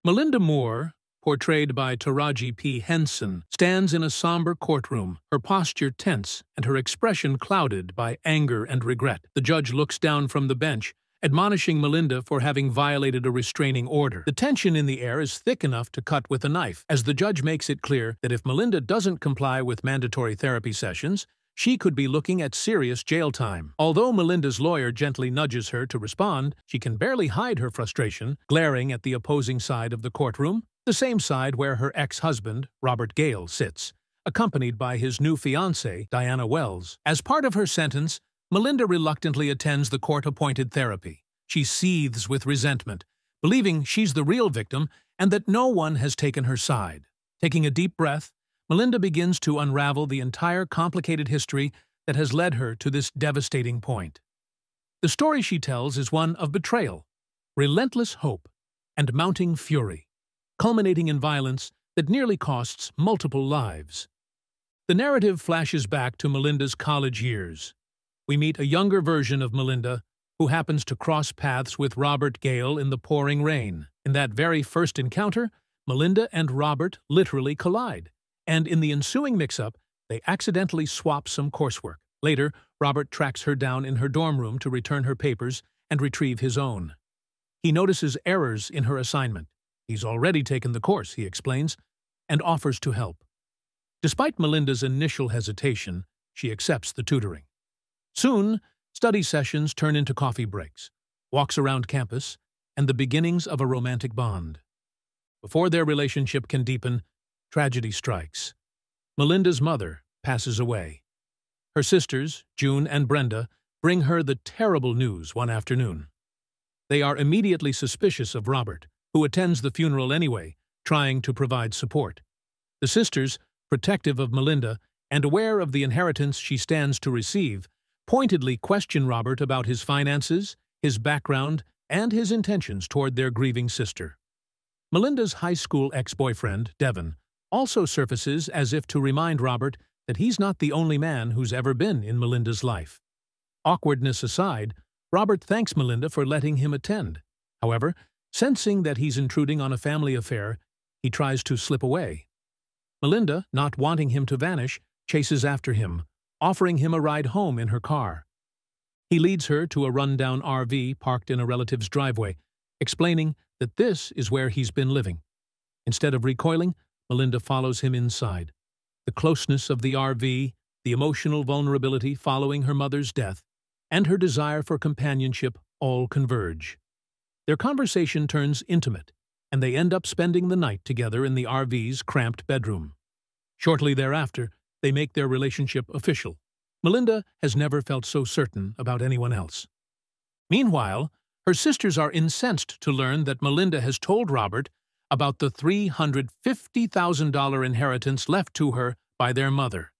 Melinda Moore, portrayed by Taraji P. Henson, stands in a somber courtroom, her posture tense and her expression clouded by anger and regret. The judge looks down from the bench, admonishing Melinda for having violated a restraining order. The tension in the air is thick enough to cut with a knife, as the judge makes it clear that if Melinda doesn't comply with mandatory therapy sessions, she could be looking at serious jail time. Although Melinda's lawyer gently nudges her to respond, she can barely hide her frustration, glaring at the opposing side of the courtroom, the same side where her ex-husband, Robert Gale, sits, accompanied by his new fiancée, Diana Wells. As part of her sentence, Melinda reluctantly attends the court-appointed therapy. She seethes with resentment, believing she's the real victim and that no one has taken her side. Taking a deep breath, Melinda begins to unravel the entire complicated history that has led her to this devastating point. The story she tells is one of betrayal, relentless hope, and mounting fury, culminating in violence that nearly costs multiple lives. The narrative flashes back to Melinda's college years. We meet a younger version of Melinda who happens to cross paths with Robert Gale in the pouring rain. In that very first encounter, Melinda and Robert literally collide, and in the ensuing mix-up, they accidentally swap some coursework. Later, Robert tracks her down in her dorm room to return her papers and retrieve his own. He notices errors in her assignment. He's already taken the course, he explains, and offers to help. Despite Melinda's initial hesitation, she accepts the tutoring. Soon, study sessions turn into coffee breaks, walks around campus, and the beginnings of a romantic bond. Before their relationship can deepen, tragedy strikes. Melinda's mother passes away. Her sisters, June and Brenda, bring her the terrible news one afternoon. They are immediately suspicious of Robert, who attends the funeral anyway, trying to provide support. The sisters, protective of Melinda and aware of the inheritance she stands to receive, pointedly question Robert about his finances, his background, and his intentions toward their grieving sister. Melinda's high school ex-boyfriend, Devon, also surfaces as if to remind Robert that he's not the only man who's ever been in Melinda's life. Awkwardness aside, Robert thanks Melinda for letting him attend. However, sensing that he's intruding on a family affair, he tries to slip away. Melinda, not wanting him to vanish, chases after him, offering him a ride home in her car. He leads her to a rundown RV parked in a relative's driveway, explaining that this is where he's been living. Instead of recoiling, Melinda follows him inside. The closeness of the RV, the emotional vulnerability following her mother's death, and her desire for companionship all converge. Their conversation turns intimate, and they end up spending the night together in the RV's cramped bedroom. Shortly thereafter, they make their relationship official. Melinda has never felt so certain about anyone else. Meanwhile, her sisters are incensed to learn that Melinda has told Robert about the $350,000 inheritance left to her by their mother.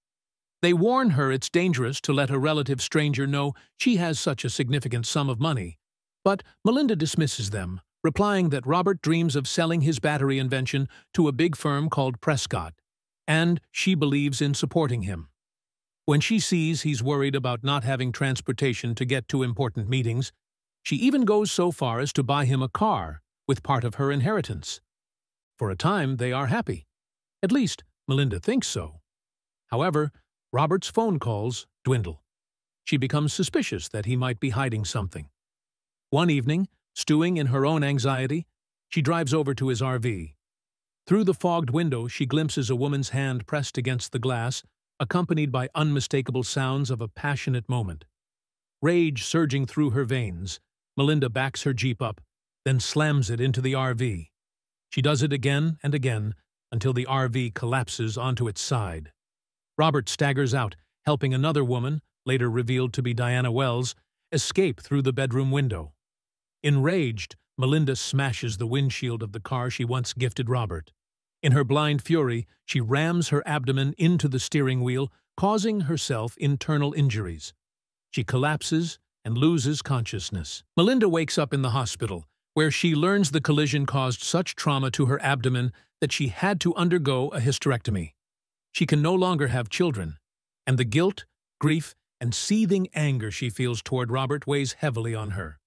They warn her it's dangerous to let a relative stranger know she has such a significant sum of money, but Melinda dismisses them, replying that Robert dreams of selling his battery invention to a big firm called Prescott, and she believes in supporting him. When she sees he's worried about not having transportation to get to important meetings, she even goes so far as to buy him a car with part of her inheritance. For a time, they are happy. At least, Melinda thinks so. However, Robert's phone calls dwindle. She becomes suspicious that he might be hiding something. One evening, stewing in her own anxiety, she drives over to his RV. Through the fogged window, she glimpses a woman's hand pressed against the glass, accompanied by unmistakable sounds of a passionate moment. Rage surging through her veins, Melinda backs her Jeep up, then slams it into the RV. She does it again and again until the RV collapses onto its side. Robert staggers out, helping another woman, later revealed to be Diana Wells, escape through the bedroom window. Enraged, Melinda smashes the windshield of the car she once gifted Robert. In her blind fury, she rams her abdomen into the steering wheel, causing herself internal injuries. She collapses and loses consciousness. Melinda wakes up in the hospital, where she learns the collision caused such trauma to her abdomen that she had to undergo a hysterectomy. She can no longer have children, and the guilt, grief, and seething anger she feels toward Robert weighs heavily on her.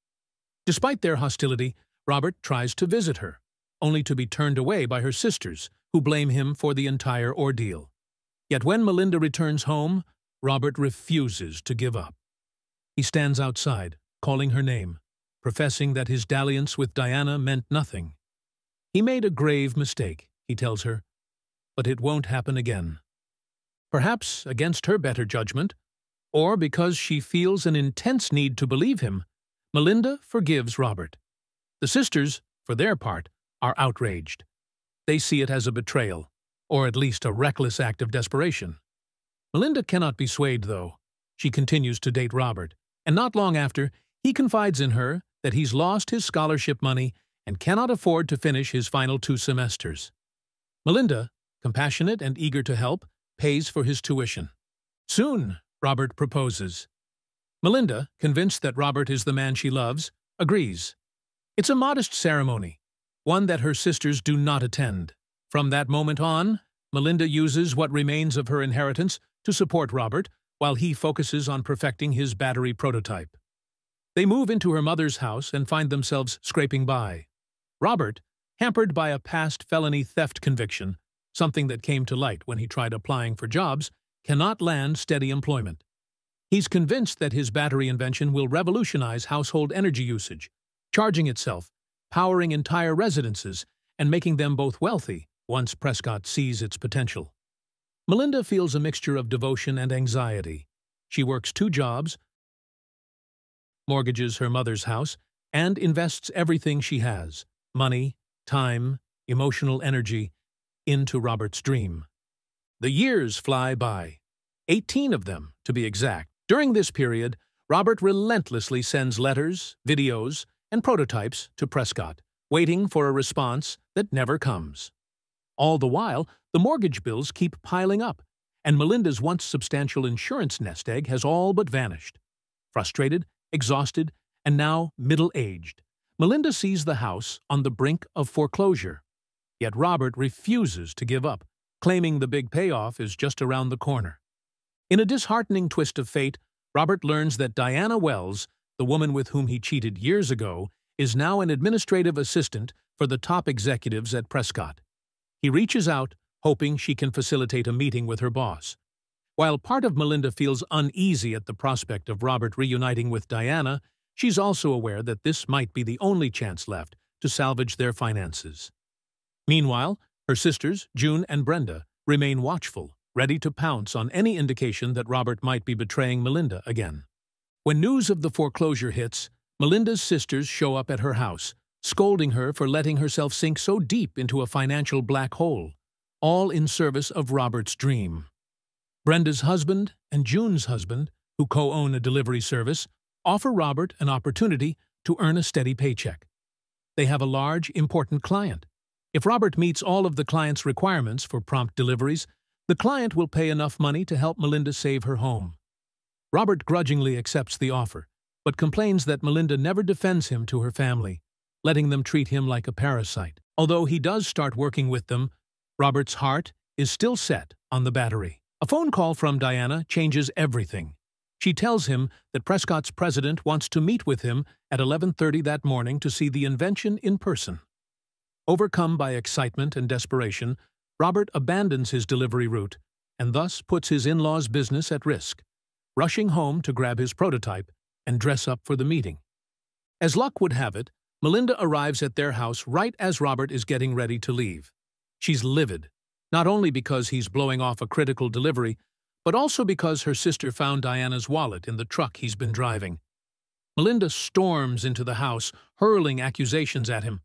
Despite their hostility, Robert tries to visit her, only to be turned away by her sisters, who blame him for the entire ordeal. Yet when Melinda returns home, Robert refuses to give up. He stands outside, calling her name, professing that his dalliance with Diana meant nothing. He made a grave mistake, he tells her, but it won't happen again. Perhaps against her better judgment, or because she feels an intense need to believe him, Melinda forgives Robert. The sisters, for their part, are outraged. They see it as a betrayal, or at least a reckless act of desperation. Melinda cannot be swayed, though. She continues to date Robert, and not long after, he confides in her that he's lost his scholarship money and cannot afford to finish his final 2 semesters. Melinda, compassionate and eager to help, pays for his tuition. Soon, Robert proposes. Melinda, convinced that Robert is the man she loves, agrees. It's a modest ceremony, one that her sisters do not attend. From that moment on, Melinda uses what remains of her inheritance to support Robert, while he focuses on perfecting his battery prototype. They move into her mother's house and find themselves scraping by. Robert, hampered by a past felony theft conviction, something that came to light when he tried applying for jobs, cannot land steady employment. He's convinced that his battery invention will revolutionize household energy usage, charging itself, powering entire residences, and making them both wealthy once Prescott sees its potential. Melinda feels a mixture of devotion and anxiety. She works 2 jobs, mortgages her mother's house, and invests everything she has, money, time, emotional energy, into Robert's dream. The years fly by, 18 of them, to be exact. During this period, Robert relentlessly sends letters, videos, and prototypes to Prescott, waiting for a response that never comes. All the while, the mortgage bills keep piling up, and Melinda's once substantial insurance nest egg has all but vanished. Frustrated, exhausted, and now middle-aged, Melinda sees the house on the brink of foreclosure. Yet Robert refuses to give up, claiming the big payoff is just around the corner. In a disheartening twist of fate, Robert learns that Diana Wells, the woman with whom he cheated years ago, is now an administrative assistant for the top executives at Prescott. He reaches out, hoping she can facilitate a meeting with her boss. While part of Melinda feels uneasy at the prospect of Robert reuniting with Diana, she's also aware that this might be the only chance left to salvage their finances. Meanwhile, her sisters, June and Brenda, remain watchful, ready to pounce on any indication that Robert might be betraying Melinda again. When news of the foreclosure hits, Melinda's sisters show up at her house, scolding her for letting herself sink so deep into a financial black hole, all in service of Robert's dream. Brenda's husband and June's husband, who co-own a delivery service, offer Robert an opportunity to earn a steady paycheck. They have a large, important client. If Robert meets all of the client's requirements for prompt deliveries, the client will pay enough money to help Melinda save her home. Robert grudgingly accepts the offer, but complains that Melinda never defends him to her family, letting them treat him like a parasite. Although he does start working with them, Robert's heart is still set on the battery. A phone call from Diana changes everything. She tells him that Prescott's president wants to meet with him at 11:30 that morning to see the invention in person. Overcome by excitement and desperation, Robert abandons his delivery route and thus puts his in-laws' business at risk, rushing home to grab his prototype and dress up for the meeting. As luck would have it, Melinda arrives at their house right as Robert is getting ready to leave. She's livid, not only because he's blowing off a critical delivery, but also because her sister found Diana's wallet in the truck he's been driving. Melinda storms into the house, hurling accusations at him.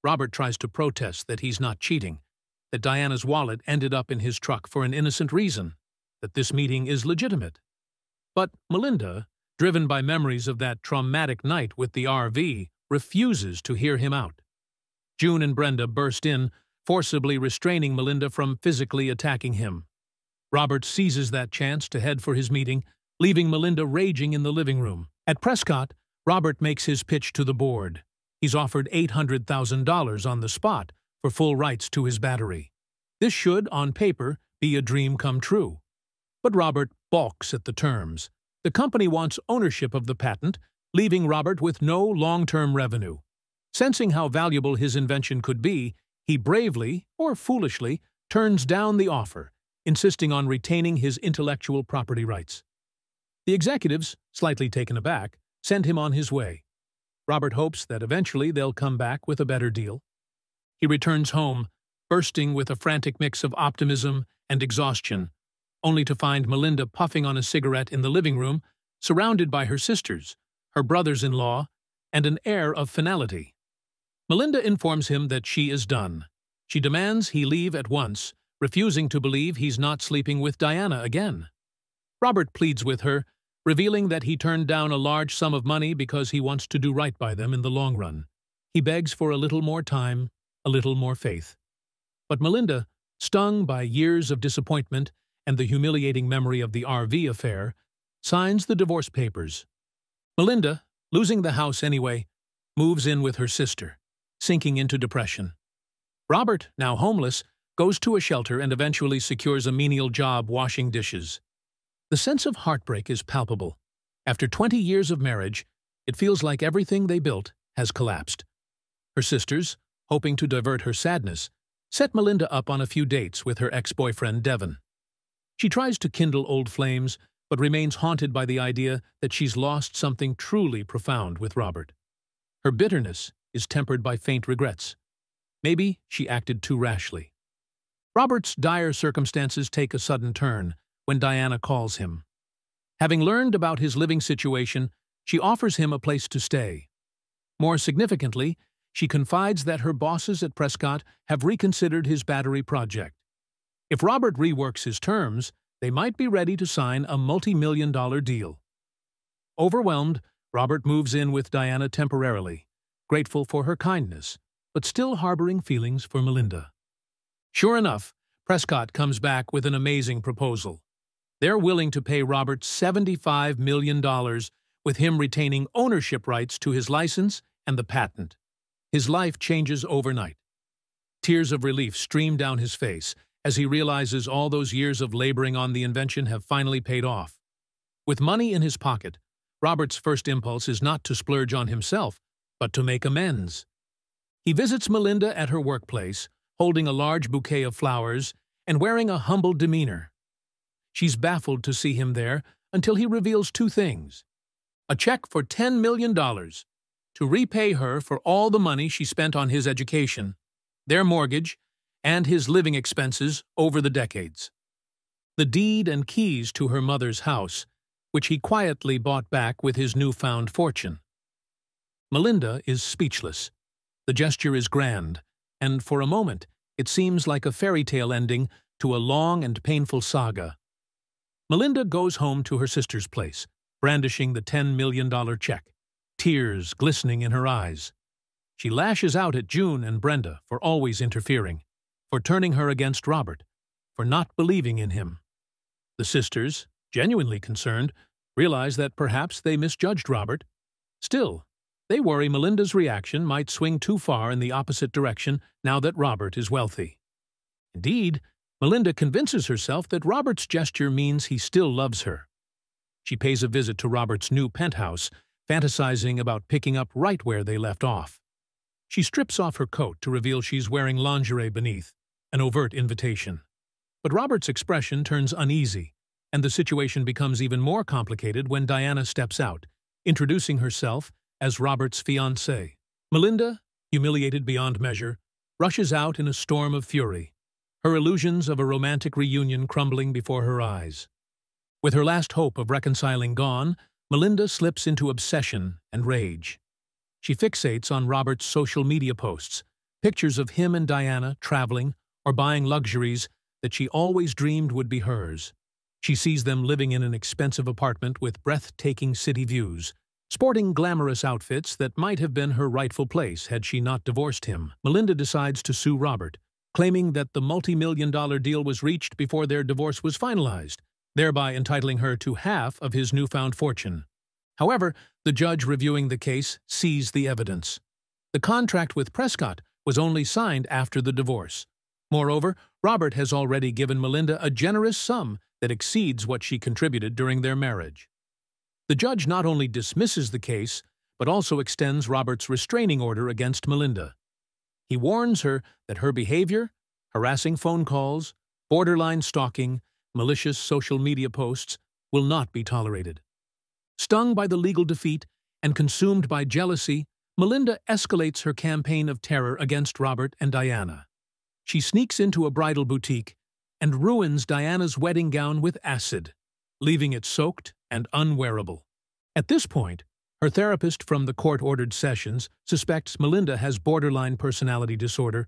Robert tries to protest that he's not cheating, that Diana's wallet ended up in his truck for an innocent reason, that this meeting is legitimate. But Melinda, driven by memories of that traumatic night with the RV, refuses to hear him out. June and Brenda burst in, forcibly restraining Melinda from physically attacking him. Robert seizes that chance to head for his meeting, leaving Melinda raging in the living room. At Prescott, Robert makes his pitch to the board. He's offered $800,000 on the spot for full rights to his battery. This should, on paper, be a dream come true. But Robert balks at the terms. The company wants ownership of the patent, leaving Robert with no long-term revenue. Sensing how valuable his invention could be, he bravely, or foolishly, turns down the offer, insisting on retaining his intellectual property rights. The executives, slightly taken aback, send him on his way. Robert hopes that eventually they'll come back with a better deal. He returns home, bursting with a frantic mix of optimism and exhaustion, only to find Melinda puffing on a cigarette in the living room, surrounded by her sisters, her brothers-in-law, and an air of finality. Melinda informs him that she is done. She demands he leave at once, refusing to believe he's not sleeping with Diana again. Robert pleads with her, revealing that he turned down a large sum of money because he wants to do right by them in the long run. He begs for a little more time, a little more faith. But Melinda, stung by years of disappointment and the humiliating memory of the RV affair, signs the divorce papers. Melinda, losing the house anyway, moves in with her sister, sinking into depression. Robert, now homeless, goes to a shelter and eventually secures a menial job washing dishes. The sense of heartbreak is palpable. After 20 years of marriage, it feels like everything they built has collapsed. Her sisters, hoping to divert her sadness, set Melinda up on a few dates with her ex-boyfriend Devon. She tries to kindle old flames, but remains haunted by the idea that she's lost something truly profound with Robert. Her bitterness is tempered by faint regrets. Maybe she acted too rashly. Robert's dire circumstances take a sudden turn when Diana calls him. Having learned about his living situation, she offers him a place to stay. More significantly, she confides that her bosses at Prescott have reconsidered his battery project. If Robert reworks his terms, they might be ready to sign a multi-million-dollar deal. Overwhelmed, Robert moves in with Diana temporarily, grateful for her kindness, but still harboring feelings for Melinda. Sure enough, Prescott comes back with an amazing proposal. They're willing to pay Robert $75 million, with him retaining ownership rights to his license and the patent. His life changes overnight. Tears of relief stream down his face as he realizes all those years of laboring on the invention have finally paid off. With money in his pocket, Robert's first impulse is not to splurge on himself, but to make amends. He visits Melinda at her workplace, holding a large bouquet of flowers and wearing a humble demeanor. She's baffled to see him there until he reveals two things: a check for $10 million to repay her for all the money she spent on his education, their mortgage, and his living expenses over the decades. The deed and keys to her mother's house, which he quietly bought back with his newfound fortune. Melinda is speechless. The gesture is grand, and for a moment it seems like a fairy tale ending to a long and painful saga. Melinda goes home to her sister's place, brandishing the $10 million check, tears glistening in her eyes. She lashes out at June and Brenda for always interfering, for turning her against Robert, for not believing in him. The sisters, genuinely concerned, realize that perhaps they misjudged Robert. Still, they worry Melinda's reaction might swing too far in the opposite direction now that Robert is wealthy. Indeed, Melinda convinces herself that Robert's gesture means he still loves her. She pays a visit to Robert's new penthouse, fantasizing about picking up right where they left off. She strips off her coat to reveal she's wearing lingerie beneath, an overt invitation. But Robert's expression turns uneasy, and the situation becomes even more complicated when Diana steps out, introducing herself as Robert's fiancée. Melinda, humiliated beyond measure, rushes out in a storm of fury, her illusions of a romantic reunion crumbling before her eyes. With her last hope of reconciling gone, Melinda slips into obsession and rage. She fixates on Robert's social media posts, pictures of him and Diana traveling or buying luxuries that she always dreamed would be hers. She sees them living in an expensive apartment with breathtaking city views, sporting glamorous outfits that might have been her rightful place had she not divorced him. Melinda decides to sue Robert, claiming that the multi-million-dollar deal was reached before their divorce was finalized, thereby entitling her to half of his newfound fortune. However, the judge reviewing the case sees the evidence. The contract with Prescott was only signed after the divorce. Moreover, Robert has already given Melinda a generous sum that exceeds what she contributed during their marriage. The judge not only dismisses the case, but also extends Robert's restraining order against Melinda. He warns her that her behavior, harassing phone calls, borderline stalking, malicious social media posts, will not be tolerated. Stung by the legal defeat and consumed by jealousy, Melinda escalates her campaign of terror against Robert and Diana. She sneaks into a bridal boutique and ruins Diana's wedding gown with acid, leaving it soaked and unwearable. At this point, her therapist from the court-ordered sessions suspects Melinda has borderline personality disorder,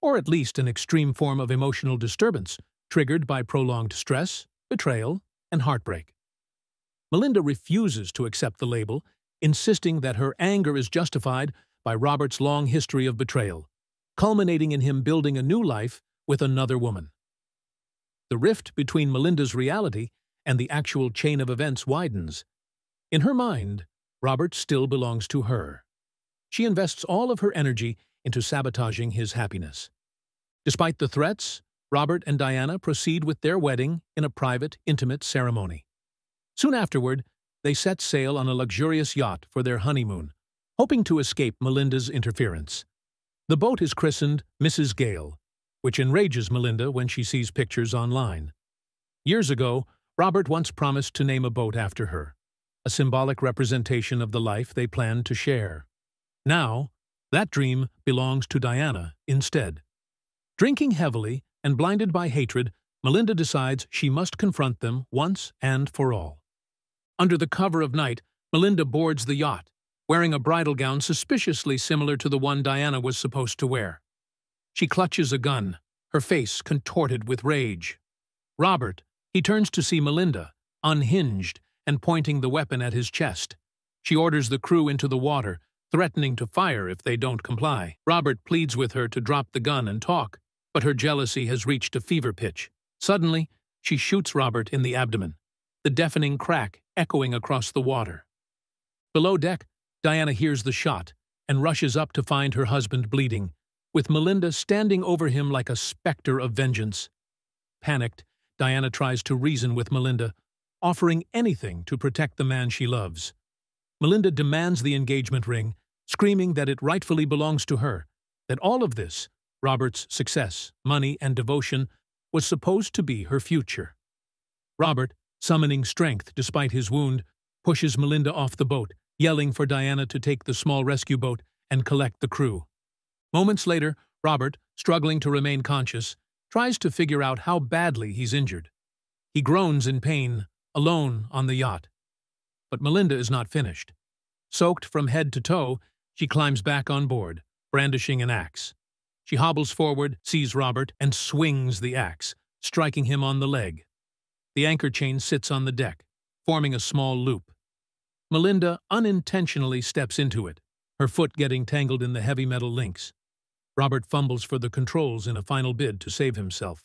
or at least an extreme form of emotional disturbance triggered by prolonged stress, betrayal, and heartbreak. Melinda refuses to accept the label, insisting that her anger is justified by Robert's long history of betrayal, culminating in him building a new life with another woman. The rift between Melinda's reality and the actual chain of events widens. In her mind, Robert still belongs to her. She invests all of her energy into sabotaging his happiness. Despite the threats, Robert and Diana proceed with their wedding in a private, intimate ceremony. Soon afterward, they set sail on a luxurious yacht for their honeymoon, hoping to escape Melinda's interference. The boat is christened Mrs. Gale, which enrages Melinda when she sees pictures online. Years ago, Robert once promised to name a boat after her, a symbolic representation of the life they planned to share. Now, that dream belongs to Diana instead. Drinking heavily and blinded by hatred, Melinda decides she must confront them once and for all. Under the cover of night, Melinda boards the yacht, wearing a bridal gown suspiciously similar to the one Diana was supposed to wear. She clutches a gun, her face contorted with rage. Robert, he turns to see Melinda, unhinged and pointing the weapon at his chest. She orders the crew into the water, threatening to fire if they don't comply. Robert pleads with her to drop the gun and talk, but her jealousy has reached a fever pitch. Suddenly, she shoots Robert in the abdomen, the deafening crack echoing across the water. Below deck, Diana hears the shot and rushes up to find her husband bleeding, with Melinda standing over him like a specter of vengeance. Panicked, Diana tries to reason with Melinda, offering anything to protect the man she loves. Melinda demands the engagement ring, screaming that it rightfully belongs to her, that all of this, Robert's success, money, and devotion, was supposed to be her future. Robert, summoning strength despite his wound, pushes Melinda off the boat, yelling for Diana to take the small rescue boat and collect the crew. Moments later, Robert, struggling to remain conscious, tries to figure out how badly he's injured. He groans in pain, alone on the yacht. But Melinda is not finished. Soaked from head to toe, she climbs back on board, brandishing an axe. She hobbles forward, sees Robert, and swings the axe, striking him on the leg. The anchor chain sits on the deck, forming a small loop. Melinda unintentionally steps into it, her foot getting tangled in the heavy metal links. Robert fumbles for the controls in a final bid to save himself.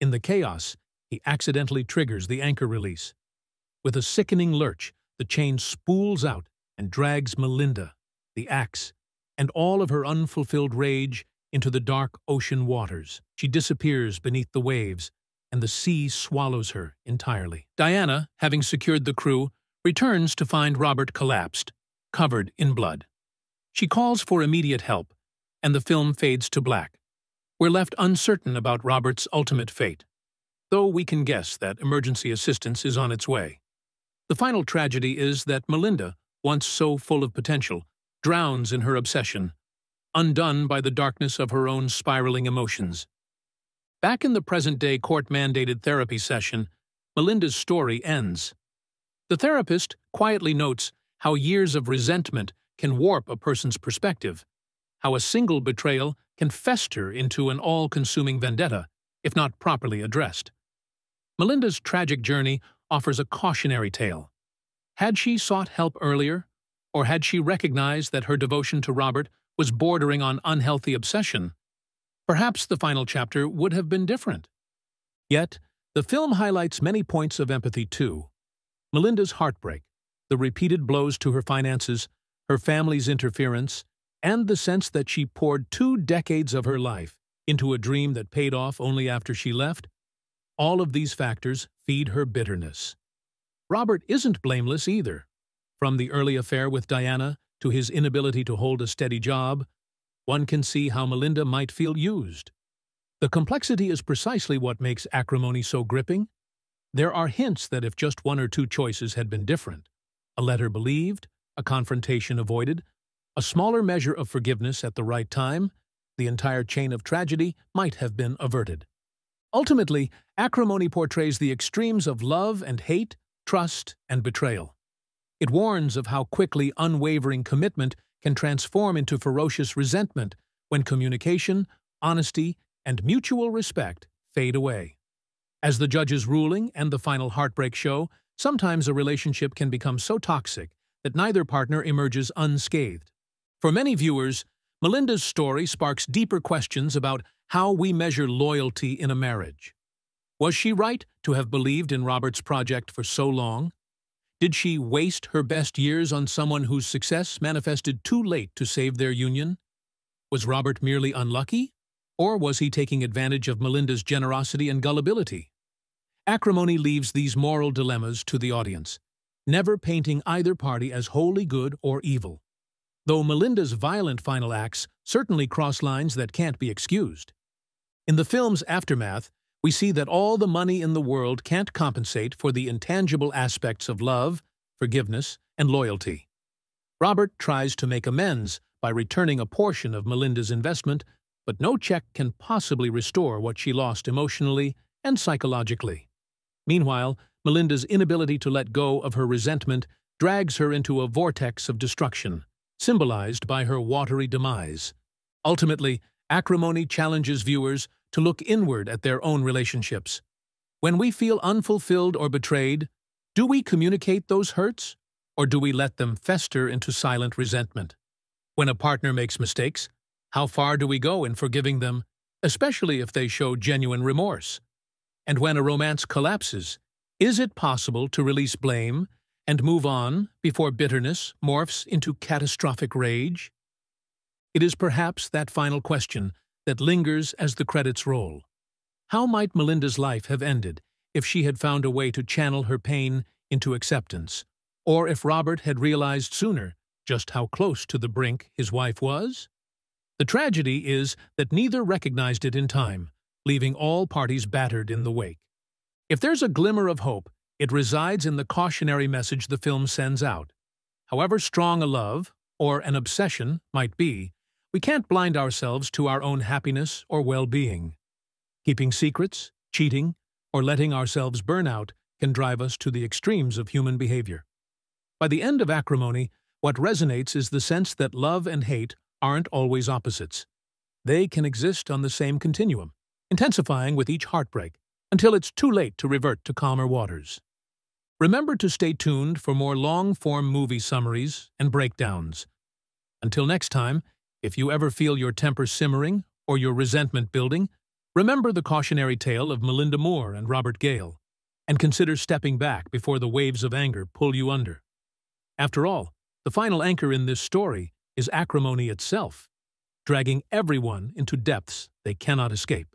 In the chaos, he accidentally triggers the anchor release. With a sickening lurch, the chain spools out and drags Melinda, the axe, and all of her unfulfilled rage into the dark ocean waters. She disappears beneath the waves, and the sea swallows her entirely. Diana, having secured the crew, returns to find Robert collapsed, covered in blood. She calls for immediate help, and the film fades to black. We're left uncertain about Robert's ultimate fate, though we can guess that emergency assistance is on its way. The final tragedy is that Melinda, once so full of potential, drowns in her obsession, undone by the darkness of her own spiraling emotions. Back in the present-day court-mandated therapy session, Melinda's story ends. The therapist quietly notes how years of resentment can warp a person's perspective, how a single betrayal can fester into an all-consuming vendetta, if not properly addressed. Melinda's tragic journey offers a cautionary tale. Had she sought help earlier, or had she recognized that her devotion to Robert was bordering on unhealthy obsession, perhaps the final chapter would have been different. Yet, the film highlights many points of empathy too. Melinda's heartbreak, the repeated blows to her finances, her family's interference, and the sense that she poured 2 decades of her life into a dream that paid off only after she left, all of these factors feed her bitterness. Robert isn't blameless either. From the early affair with Diana to his inability to hold a steady job, one can see how Melinda might feel used. The complexity is precisely what makes Acrimony so gripping. There are hints that if just one or two choices had been different, a letter believed, a confrontation avoided, a smaller measure of forgiveness at the right time, the entire chain of tragedy might have been averted. Ultimately, Acrimony portrays the extremes of love and hate, trust and betrayal. It warns of how quickly unwavering commitment can transform into ferocious resentment when communication, honesty, and mutual respect fade away. As the judge's ruling and the final heartbreak show, sometimes a relationship can become so toxic that neither partner emerges unscathed. For many viewers, Melinda's story sparks deeper questions about how we measure loyalty in a marriage. Was she right to have believed in Robert's project for so long? Did she waste her best years on someone whose success manifested too late to save their union? Was Robert merely unlucky? Or was he taking advantage of Melinda's generosity and gullibility? Acrimony leaves these moral dilemmas to the audience, never painting either party as wholly good or evil. Though Melinda's violent final acts certainly cross lines that can't be excused. In the film's aftermath, we see that all the money in the world can't compensate for the intangible aspects of love, forgiveness, and loyalty. Robert tries to make amends by returning a portion of Melinda's investment, but no check can possibly restore what she lost emotionally and psychologically. Meanwhile, Melinda's inability to let go of her resentment drags her into a vortex of destruction, symbolized by her watery demise. Ultimately, Acrimony challenges viewers to look inward at their own relationships. When we feel unfulfilled or betrayed, do we communicate those hurts, or do we let them fester into silent resentment? When a partner makes mistakes, how far do we go in forgiving them, especially if they show genuine remorse? And when a romance collapses, is it possible to release blame and move on before bitterness morphs into catastrophic rage? It is perhaps that final question that lingers as the credits roll. How might Melinda's life have ended if she had found a way to channel her pain into acceptance, or if Robert had realized sooner just how close to the brink his wife was? The tragedy is that neither recognized it in time, leaving all parties battered in the wake. If there's a glimmer of hope, it resides in the cautionary message the film sends out. However strong a love, or an obsession, might be, we can't blind ourselves to our own happiness or well-being. Keeping secrets, cheating, or letting ourselves burn out can drive us to the extremes of human behavior. By the end of Acrimony, what resonates is the sense that love and hate aren't always opposites. They can exist on the same continuum, intensifying with each heartbreak, until it's too late to revert to calmer waters. Remember to stay tuned for more long-form movie summaries and breakdowns. Until next time, if you ever feel your temper simmering or your resentment building, remember the cautionary tale of Melinda Moore and Robert Gale, and consider stepping back before the waves of anger pull you under. After all, the final anchor in this story is Acrimony itself, dragging everyone into depths they cannot escape.